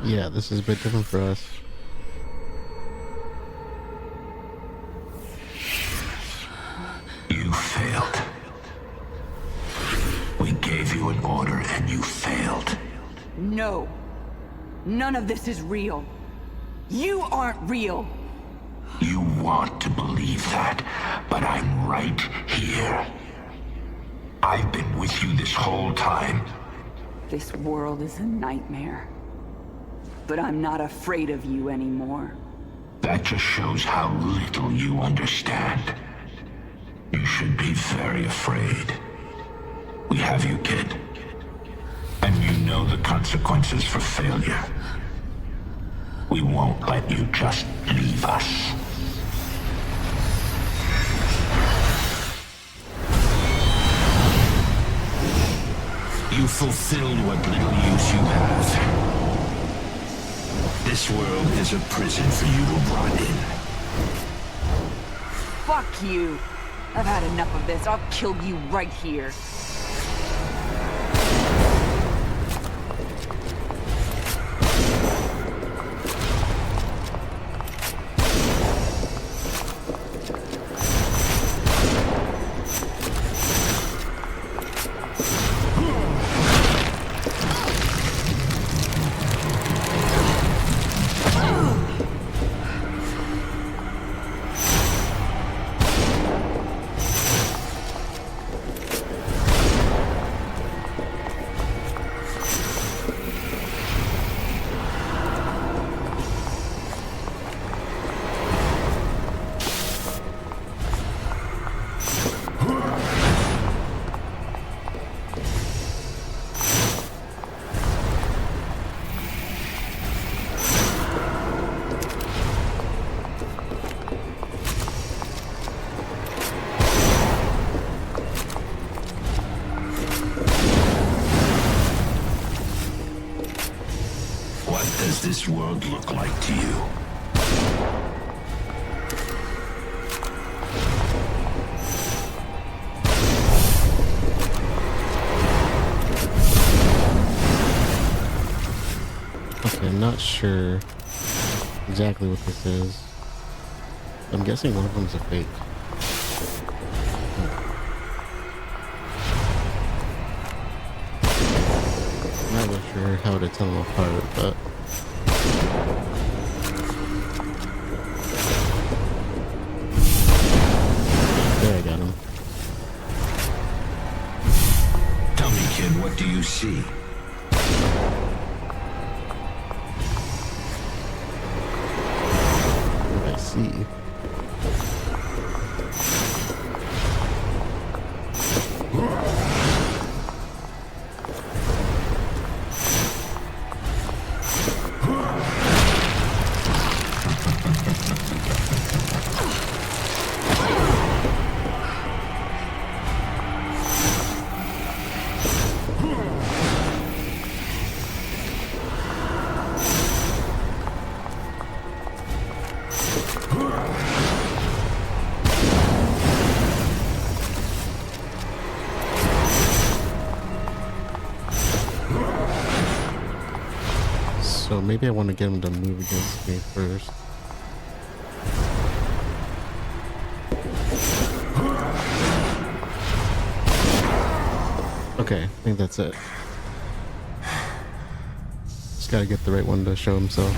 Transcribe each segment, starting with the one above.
Yeah, this is a bit different for us. You failed. We gave you an order and you failed. No. None of this is real. You aren't real. You want to believe that, but I'm right here. I've been with you this whole time. This world is a nightmare. But I'm not afraid of you anymore. That just shows how little you understand. You should be very afraid. We have you, kid. And you know the consequences for failure. We won't let you just leave us. You fulfilled what little use you have. This world is a prison for you to rot in. Fuck you. I've had enough of this. I'll kill you right here. This world look like to you? Okay, I'm not sure exactly what this is. I'm guessing one of them's a fake. I'm not really sure how to tell them apart, but there, I got him. Tell me, kid, what do you see? What do I see? So maybe I want to get him to move against me first. Okay, I think that's it. Just gotta get the right one to show himself.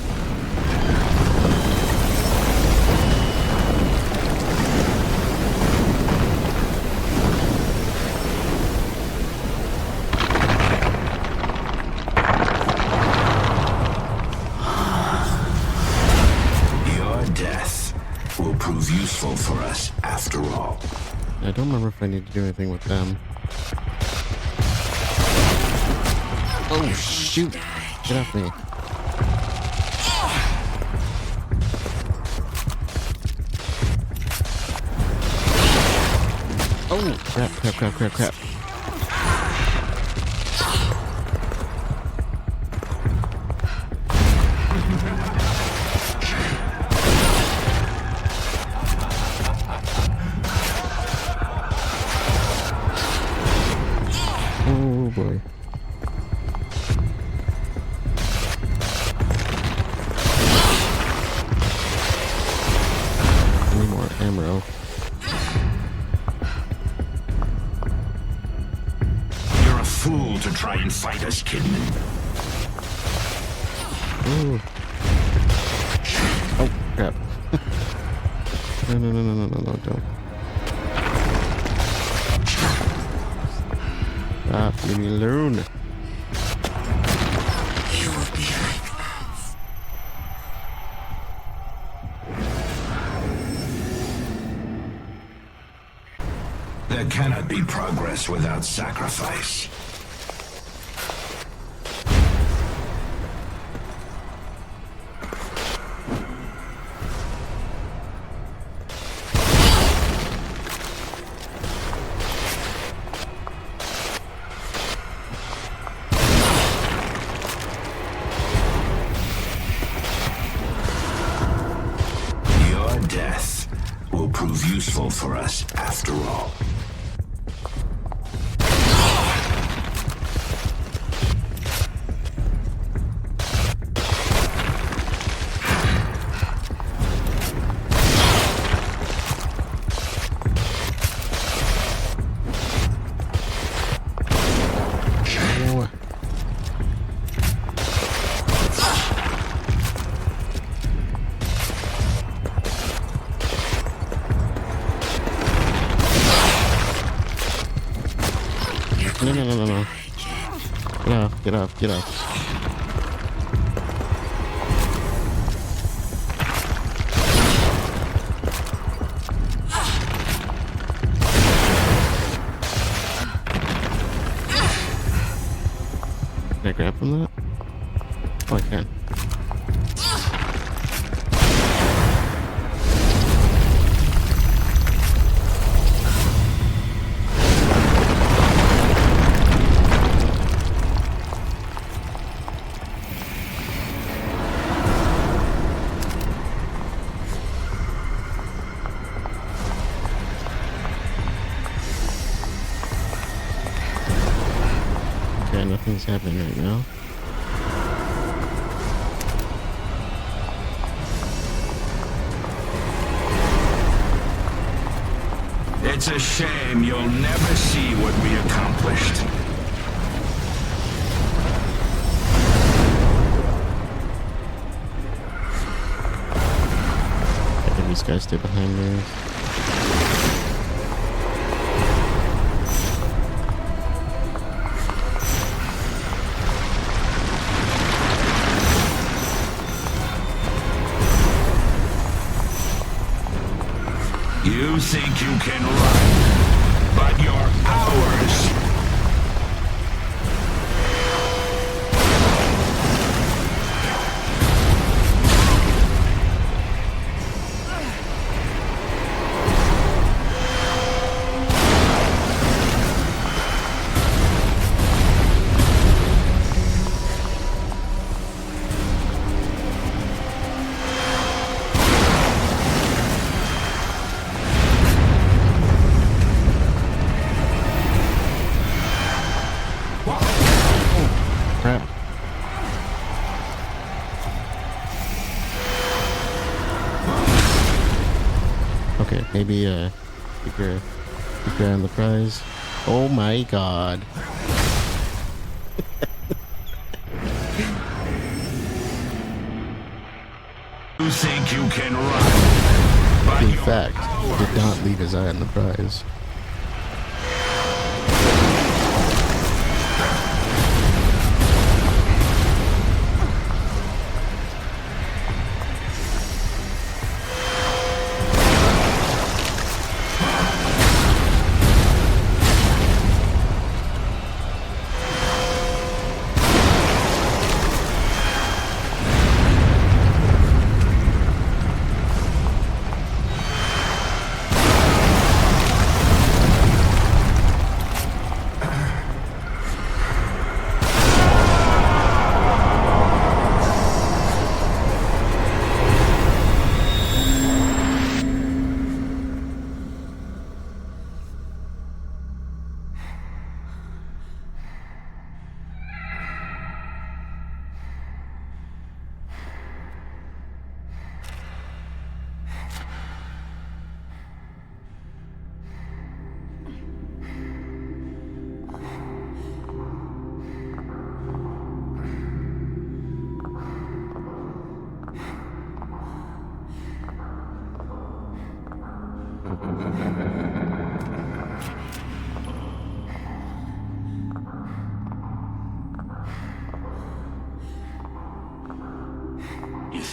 Useful for us, after all. I don't remember if I need to do anything with them. Oh shoot! Get off me! Oh crap! Crap! Crap! Crap! Crap! Oh boy. fool to try and fight us, Kidman. Ooh. Oh, crap. No, don't. Stop, leave me alone. You will be like us. There cannot be progress without sacrifice. Your death will prove useful for us after all. Oh. No. Get off. Can I grab from that? Oh, I can. Okay, nothing's happening right now. It's a shame you'll never see what we accomplished. I think these guys stay behind me. You think you can run, but you're ours. Crap. Okay, maybe keep your eye on the prize. Oh my god. You think you can run, but In you're fact, ours. did not leave his eye on the prize.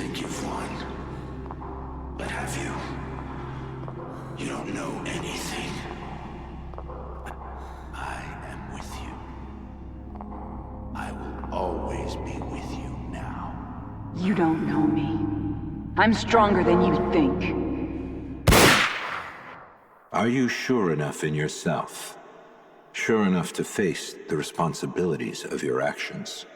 think you've won. But have you? You don't know anything. I am with you. I will always be with you now. You don't know me. I'm stronger than you think. Are you sure enough in yourself? Sure enough to face the responsibilities of your actions?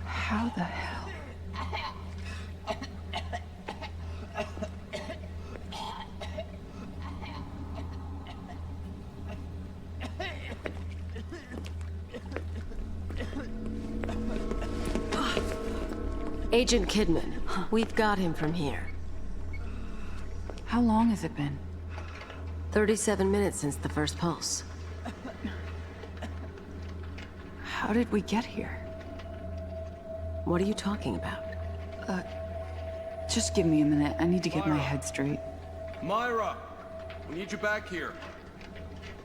How the hell? Agent Kidman, we've got him from here. How long has it been? 37 minutes since the first pulse. How did we get here? What are you talking about? Just give me a minute. I need to get my head straight. Myra! We need you back here.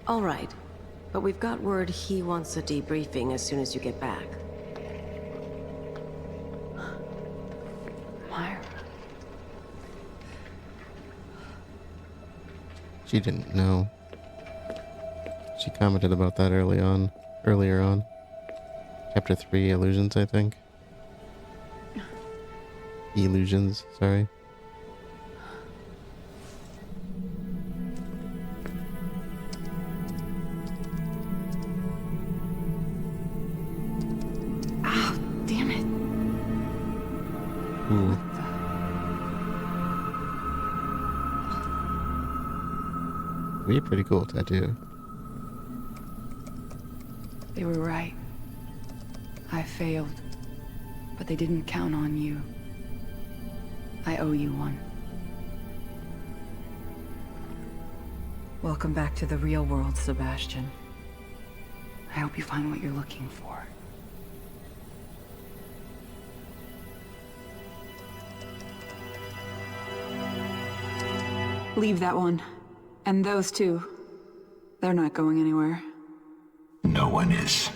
All right, but we've got word he wants a debriefing as soon as you get back. Myra. She didn't know. She commented about that earlier on. Chapter 3, Illusions, I think. Illusions, sorry. Ow, damn it. Ooh. We had a pretty cool tattoo. They were right. I failed, but they didn't count on you. I owe you one. Welcome back to the real world, Sebastian. I hope you find what you're looking for. Leave that one. And those two. They're not going anywhere. No one is.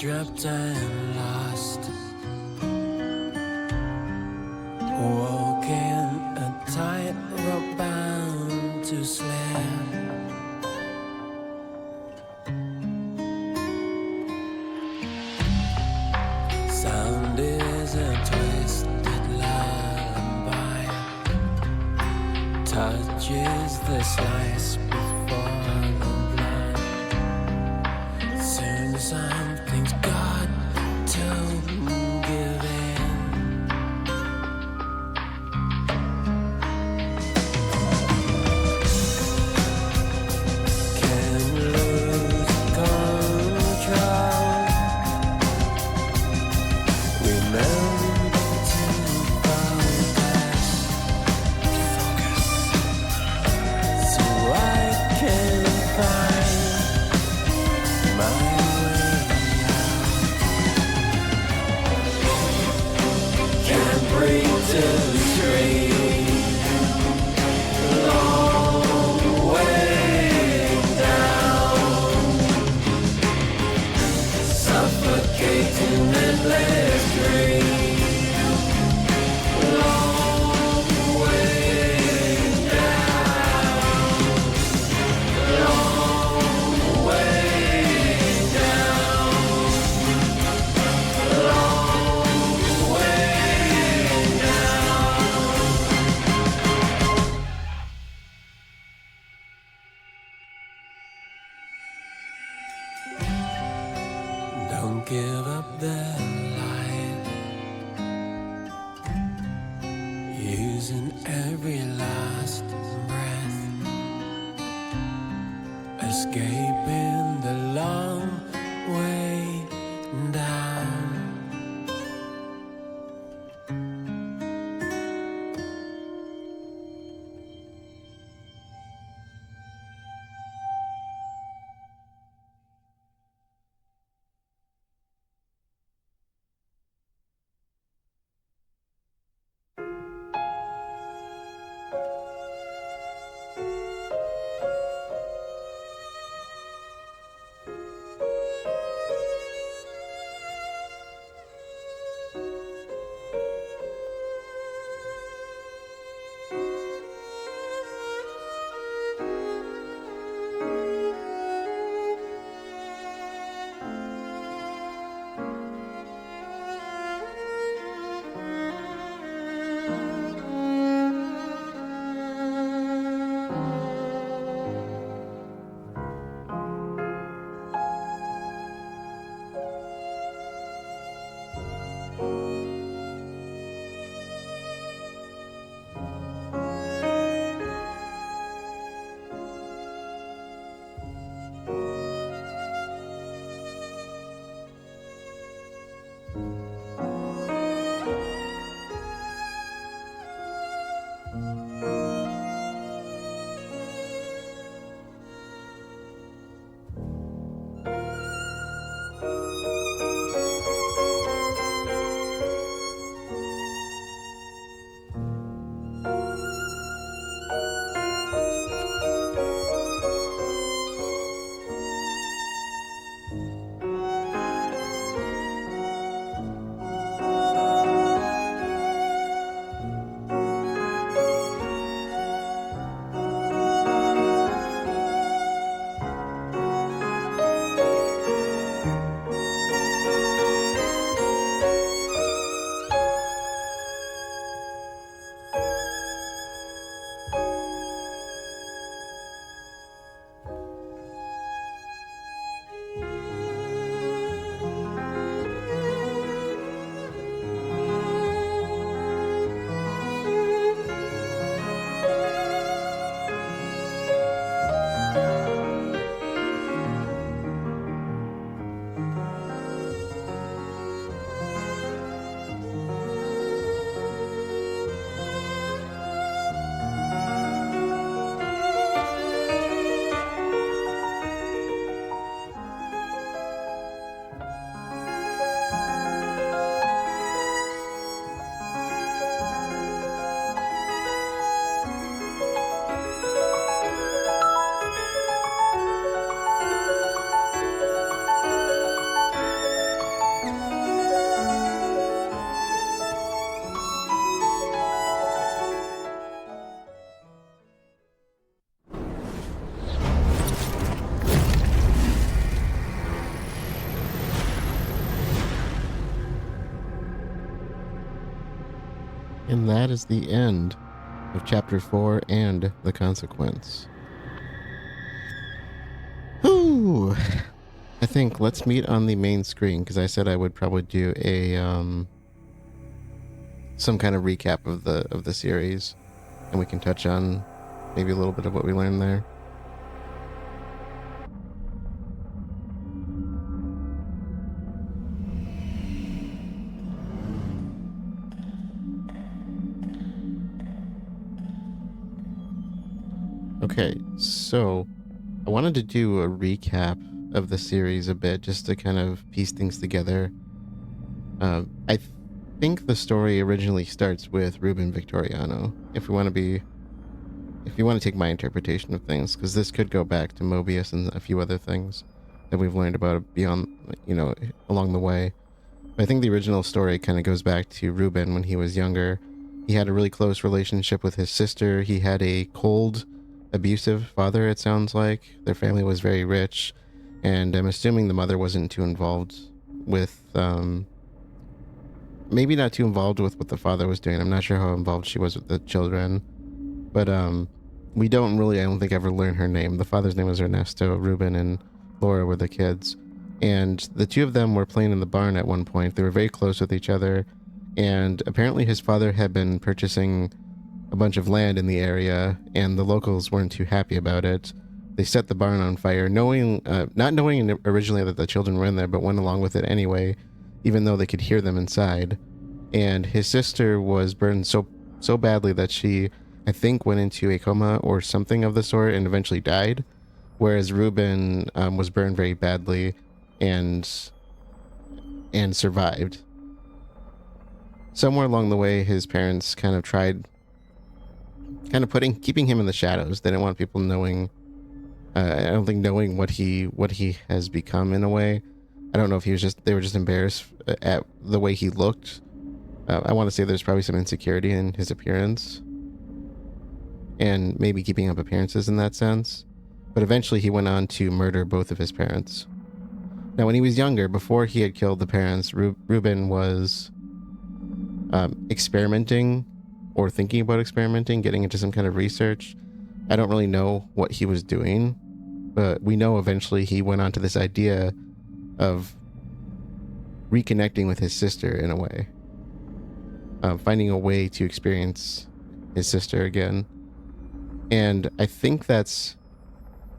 dropped and lost. Walking a tight to sleep. Sound is a twisted lullaby. Touch is the slice before the blood. Soon something's got to give in. Can lose control. Remember to focus, so I can find my way out. Can't breathe till the street, long way down, suffocating endless dream, long way down, long way down, long way down. Don't give up the light, using every last breath, escaping the long way down. And that is the end of Chapter 4 and The Consequence. Whew! I think let's meet on the main screen, because I said I would probably do a some kind of recap of the series, and we can touch on maybe a little bit of what we learned there. Okay, so I wanted to do a recap of the series a bit, just to kind of piece things together. I think the story originally starts with Ruben Victoriano, if you want to take my interpretation of things, because this could go back to Mobius and a few other things that we've learned about beyond, along the way. But I think the original story kind of goes back to Ruben when he was younger. He had a really close relationship with his sister. He had a cold, abusive father, it sounds like. Their family was very rich, and I'm assuming the mother wasn't too involved with, maybe not too involved with what the father was doing. I'm not sure how involved she was with the children, but we don't really, I don't think, ever learn her name. The father's name was Ernesto. Ruben and Laura were the kids, and the two of them were playing in the barn at one point. They were very close with each other, and apparently his father had been purchasing a bunch of land in the area, and the locals weren't too happy about it. They set the barn on fire, not knowing originally that the children were in there, but went along with it anyway, even though they could hear them inside. And his sister was burned so badly that she, I think, went into a coma or something of the sort and eventually died, whereas Ruben was burned very badly and survived. Somewhere along the way, his parents kind of tried keeping him in the shadows. They didn't want people knowing, I don't think, knowing what he has become in a way. I don't know if they were just embarrassed at the way he looked. I want to say there's probably some insecurity in his appearance and maybe keeping up appearances in that sense. But eventually he went on to murder both of his parents. Now, when he was younger, before he had killed the parents, Ruben was experimenting or thinking about experimenting, getting into some kind of research. I don't really know what he was doing, but we know eventually he went on to this idea of reconnecting with his sister in a way. Finding a way to experience his sister again. And I think that's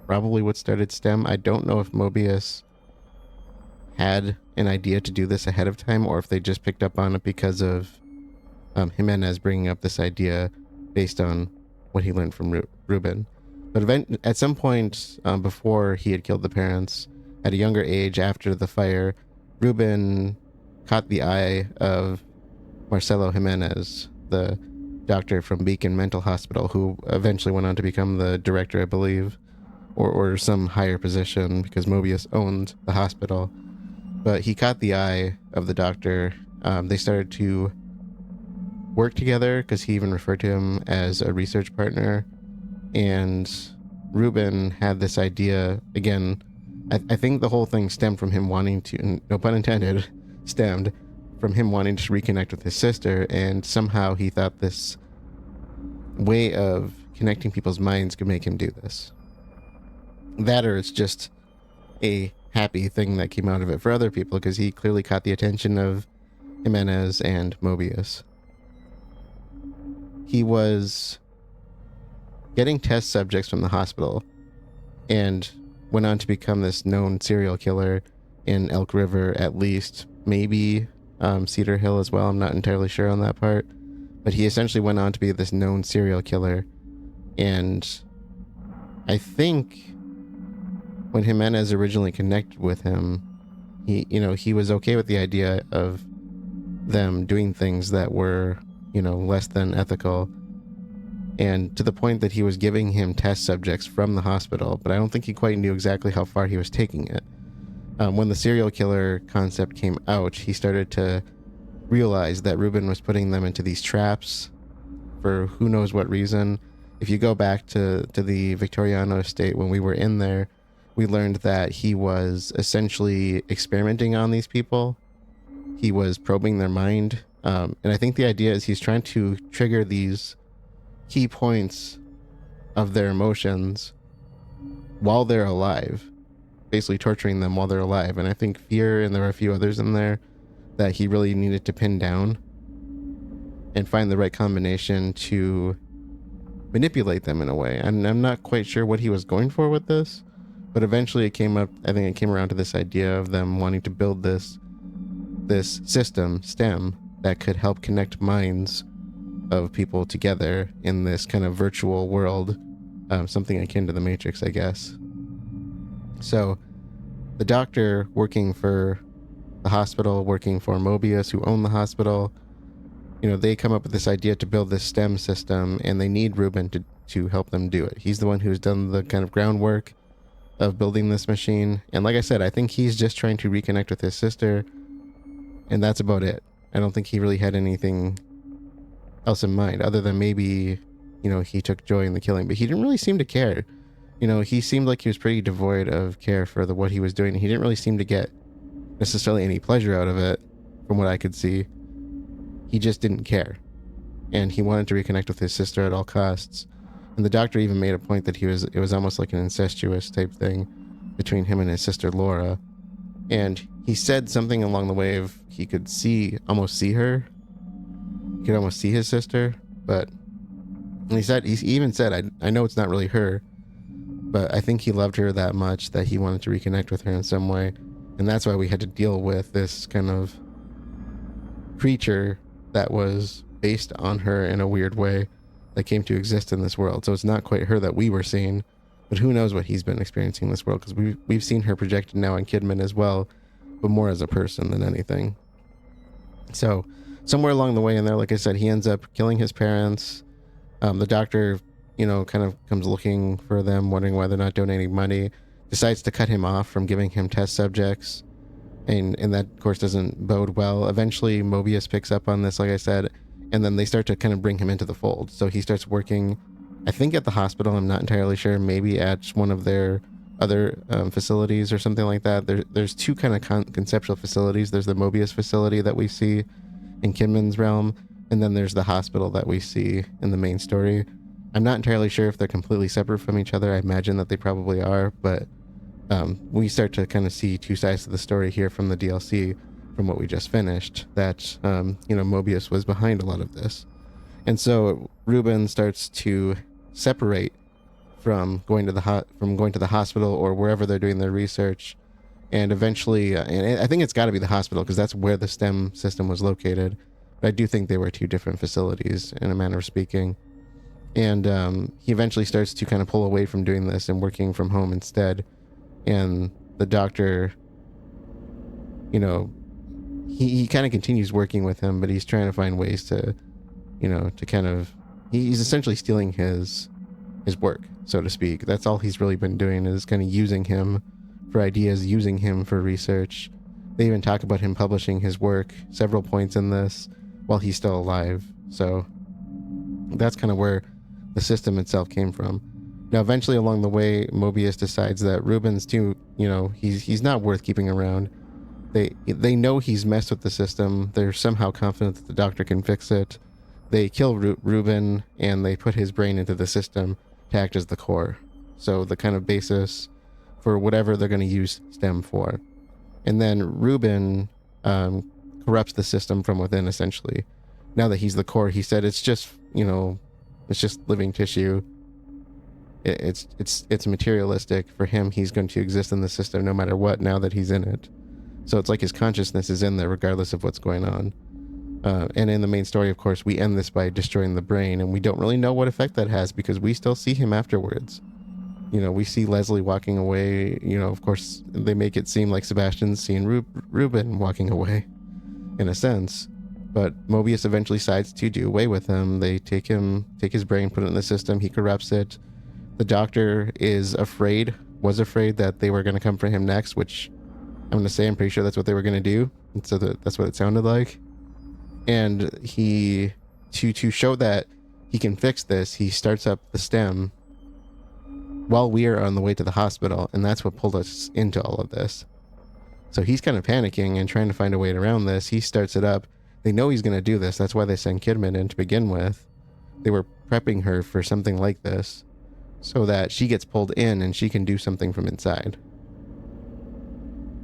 probably what started STEM. I don't know if Mobius had an idea to do this ahead of time, or if they just picked up on it because of Jimenez bringing up this idea based on what he learned from Ruben. But at some point before he had killed the parents, at a younger age after the fire, Ruben caught the eye of Marcelo Jimenez, the doctor from Beacon Mental Hospital, who eventually went on to become the director, I believe, or some higher position, because Mobius owned the hospital. But he caught the eye of the doctor. They started to work together, because he even referred to him as a research partner. And Ruben had this idea, again, I think the whole thing stemmed from him wanting to, no pun intended, stemmed from him wanting to reconnect with his sister, and somehow he thought this way of connecting people's minds could make him do this. That, or it's just a happy thing that came out of it for other people, because he clearly caught the attention of Jimenez and Mobius. He was getting test subjects from the hospital and went on to become this known serial killer in Elk River, at least, maybe Cedar Hill as well. I'm not entirely sure on that part, but he essentially went on to be this known serial killer. And I think when Jimenez originally connected with him, he was okay with the idea of them doing things that were, less than ethical, and to the point that he was giving him test subjects from the hospital, but I don't think he quite knew exactly how far he was taking it. When the serial killer concept came out, he started to realize that Ruben was putting them into these traps for who knows what reason. If you go back to the Victoriano estate, when we were in there, we learned that he was essentially experimenting on these people. He was probing their mind And I think the idea is he's trying to trigger these key points of their emotions while they're alive, basically torturing them while they're alive. And I think fear, and there are a few others in there that he really needed to pin down and find the right combination to manipulate them in a way. And I'm not quite sure what he was going for with this, but eventually it came around to this idea of them wanting to build this system, STEM, that could help connect minds of people together in this kind of virtual world, something akin to the Matrix, I guess. So the doctor working for the hospital, working for Mobius, who own the hospital, they come up with this idea to build this STEM system, and they need Ruben to help them do it. He's the one who's done the kind of groundwork of building this machine. And like I said, I think he's just trying to reconnect with his sister, and that's about it. I don't think he really had anything else in mind, other than maybe, he took joy in the killing, but he didn't really seem to care. He seemed like he was pretty devoid of care for what he was doing. He didn't really seem to get necessarily any pleasure out of it, from what I could see. He just didn't care, and he wanted to reconnect with his sister at all costs. And the doctor even made a point that it was almost like an incestuous type thing between him and his sister Laura. And he said something along the way of he could almost see her. He could almost see his sister, but he even said, I know it's not really her, but I think he loved her that much that he wanted to reconnect with her in some way. And that's why we had to deal with this kind of creature that was based on her in a weird way that came to exist in this world. So it's not quite her that we were seeing, but who knows what he's been experiencing in this world, because we've seen her projected now in Kidman as well, but more as a person than anything. So somewhere along the way in there, like I said, he ends up killing his parents. The doctor, kind of comes looking for them, wondering why they're not donating money, decides to cut him off from giving him test subjects. And that, of course, doesn't bode well. Eventually, Mobius picks up on this, like I said, and then they start to kind of bring him into the fold. So he starts working, I think, at the hospital. I'm not entirely sure. Maybe at one of their other facilities or something like that. There's two kind of conceptual facilities. There's the Mobius facility that we see in Kidman's realm, and then there's the hospital that we see in the main story. I'm not entirely sure if they're completely separate from each other. I imagine that they probably are, but we start to kind of see two sides to the story here from the DLC, from what we just finished, that Mobius was behind a lot of this. And so Ruben starts to separate from going to the hospital or wherever they're doing their research, and eventually and I think it's got to be the hospital, because that's where the STEM system was located, but I do think they were two different facilities in a manner of speaking. And he eventually starts to kind of pull away from doing this and working from home instead. And the doctor, he kind of continues working with him, but he's trying to find ways to kind of, he's essentially stealing his work, so to speak. That's all he's really been doing, is kind of using him for ideas, using him for research. They even talk about him publishing his work several points in this while he's still alive. So that's kind of where the system itself came from. Now, eventually along the way, Mobius decides that Ruben's too, he's not worth keeping around. They know he's messed with the system. They're somehow confident that the doctor can fix it. They kill Ruben, and they put his brain into the system to act as the core. So the kind of basis for whatever they're going to use STEM for. And then Ruben corrupts the system from within, essentially. Now that he's the core, he said it's just living tissue. It's materialistic for him. He's going to exist in the system no matter what, now that he's in it. So it's like his consciousness is in there regardless of what's going on. And in the main story, of course, we end this by destroying the brain, and we don't really know what effect that has, because we still see him afterwards. We see Leslie walking away. Of course, they make it seem like Sebastian's seeing Ruben walking away, in a sense. But Mobius eventually decides to do away with him. They take his brain, put it in the system. He corrupts it. The doctor was afraid that they were going to come for him next, which I'm going to say I'm pretty sure that's what they were going to do. And so that's what it sounded like. And he, to show that he can fix this, he starts up the STEM while we are on the way to the hospital. And that's what pulled us into all of this. So he's kind of panicking and trying to find a way around this. He starts it up. They know he's going to do this. That's why they sent Kidman in to begin with. They were prepping her for something like this so that she gets pulled in and she can do something from inside.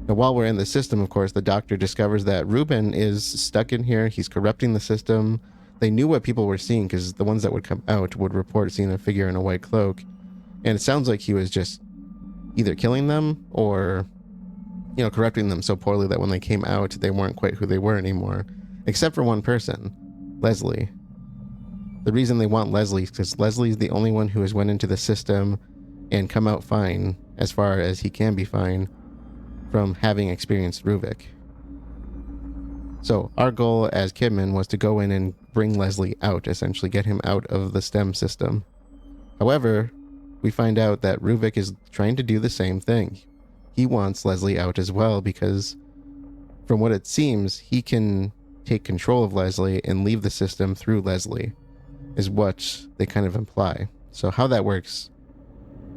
Now, while we're in the system, of course, the doctor discovers that Ruben is stuck in here. He's corrupting the system. They knew what people were seeing because the ones that would come out would report seeing a figure in a white cloak. And it sounds like he was just either killing them or, corrupting them so poorly that when they came out, they weren't quite who they were anymore. Except for one person, Leslie. The reason they want Leslie is because Leslie's the only one who has went into the system and come out fine, as far as he can be fine, from having experienced Ruvik. So our goal as Kidman was to go in and bring Leslie out, essentially get him out of the STEM system. However, we find out that Ruvik is trying to do the same thing. He wants Leslie out as well because, from what it seems, he can take control of Leslie and leave the system through Leslie, is what they kind of imply. So how that works,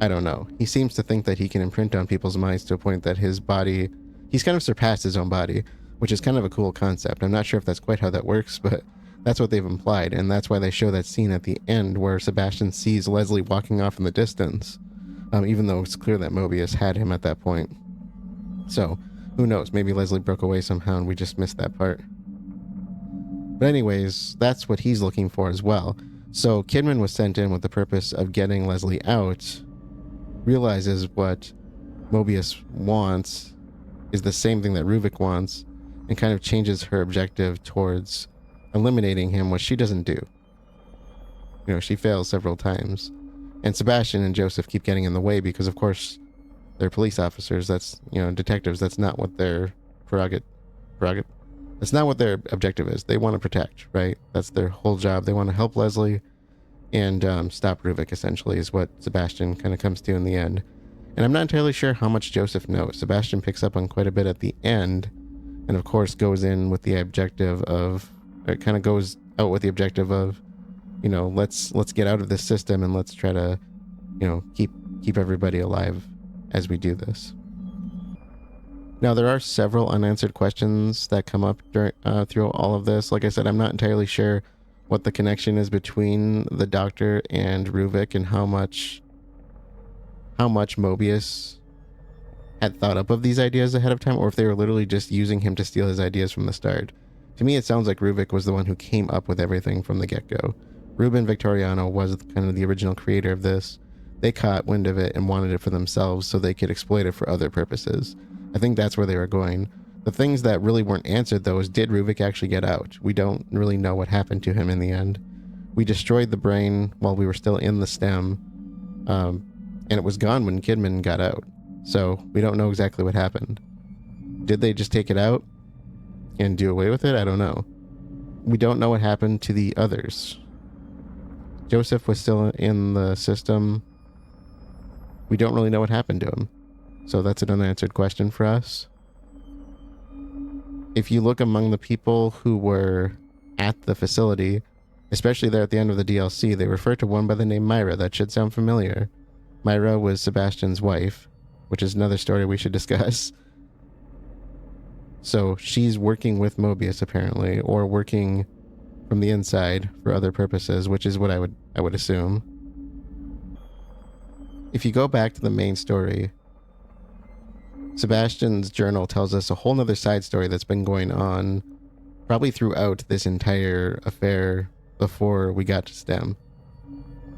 I don't know. He seems to think that he can imprint on people's minds to a point that his body, he's kind of surpassed his own body, which is kind of a cool concept. I'm not sure if that's quite how that works, but that's what they've implied, and that's why they show that scene at the end where Sebastian sees Leslie walking off in the distance, even though it's clear that Mobius had him at that point. So, who knows? Maybe Leslie broke away somehow and we just missed that part. But anyways, that's what he's looking for as well. So Kidman was sent in with the purpose of getting Leslie out, realizes what Mobius wants is the same thing that Ruvik wants, and kind of changes her objective towards eliminating him, which she doesn't do. She fails several times. And Sebastian and Joseph keep getting in the way because, of course, they're police officers. That's, detectives. That's not what their prerogative. That's not what their objective is. They want to protect, right? That's their whole job. They want to help Leslie and stop Ruvik, essentially, is what Sebastian kind of comes to in the end. And I'm not entirely sure how much Joseph knows. Sebastian picks up on quite a bit at the end, and of course goes in with the objective of, or kind of goes out with the objective of, let's get out of this system and let's try to, keep everybody alive as we do this. Now, there are several unanswered questions that come up through all of this. Like I said, I'm not entirely sure what the connection is between the Doctor and Ruvik and how much Mobius had thought up of these ideas ahead of time, or if they were literally just using him to steal his ideas from the start. To me, it sounds like Ruvik was the one who came up with everything from the get-go. Ruben Victoriano was kind of the original creator of this. They caught wind of it and wanted it for themselves so they could exploit it for other purposes. I think that's where they were going. The things that really weren't answered, though, is did Ruvik actually get out? We don't really know what happened to him in the end. We destroyed the brain while we were still in the stem, and it was gone when Kidman got out. So we don't know exactly what happened. Did they just take it out and do away with it? I don't know. We don't know what happened to the others. Joseph was still in the system. We don't really know what happened to him. So that's an unanswered question for us. If you look among the people who were at the facility, especially there at the end of the DLC, they refer to one by the name Myra. That should sound familiar. Myra was Sebastian's wife, which is another story we should discuss. So she's working with Mobius, apparently, or working from the inside for other purposes, which is what I would assume. If you go back to the main story, Sebastian's journal tells us a whole nother side story that's been going on probably throughout this entire affair before we got to STEM.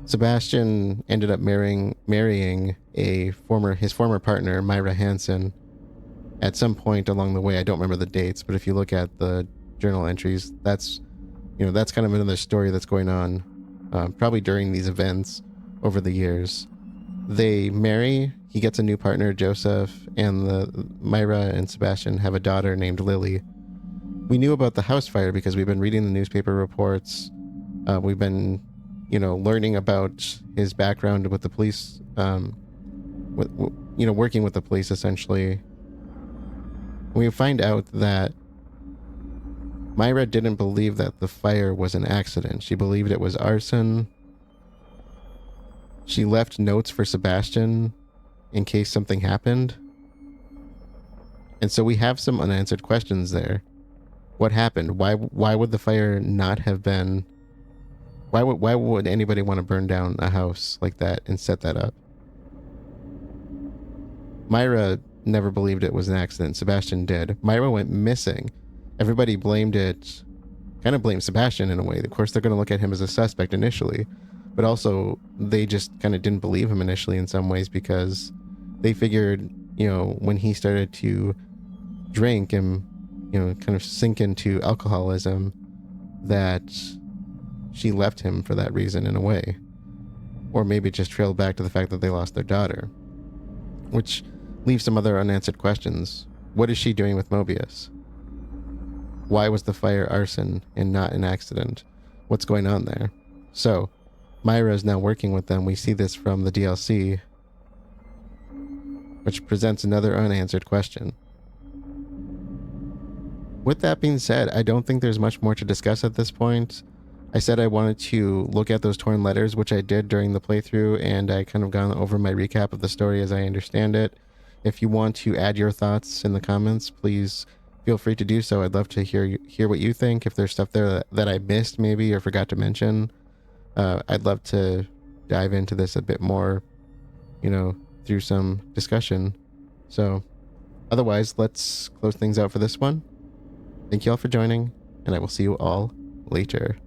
Sebastian ended up marrying his former partner, Myra Hansen, at some point along the way. I don't remember the dates, but if you look at the journal entries, that's kind of another story that's going on probably during these events over the years. They marry, he gets a new partner, Joseph, and Myra and Sebastian have a daughter named Lily. We knew about the house fire because we've been reading the newspaper reports. We've been, learning about his background with the police, working with the police, essentially. We find out that Myra didn't believe that the fire was an accident. She believed it was arson. She left notes for Sebastian in case something happened. And so we have some unanswered questions there. What happened? Why would the fire not have been... Why would anybody want to burn down a house like that and set that up? Myra never believed it was an accident. Sebastian did. Myra went missing. Everybody blamed it... kind of blamed Sebastian in a way. Of course, they're going to look at him as a suspect initially, but also they just kind of didn't believe him initially in some ways because they figured, you know, when he started to drink and, you know, kind of sink into alcoholism, that she left him for that reason in a way. Or maybe just trailed back to the fact that they lost their daughter, which leaves some other unanswered questions. What is she doing with Mobius? Why was the fire arson and not an accident? What's going on there? So, Myra is now working with them. We see this from the DLC, which presents another unanswered question. With that being said, I don't think there's much more to discuss at this point. I said I wanted to look at those torn letters, which I did during the playthrough, and I kind of gone over my recap of the story as I understand it. If you want to add your thoughts in the comments, please feel free to do so. I'd love to hear what you think. If there's stuff there that I missed maybe or forgot to mention, I'd love to dive into this a bit more, you know, through some discussion. So otherwise, let's close things out for this one. Thank you all for joining, and I will see you all later.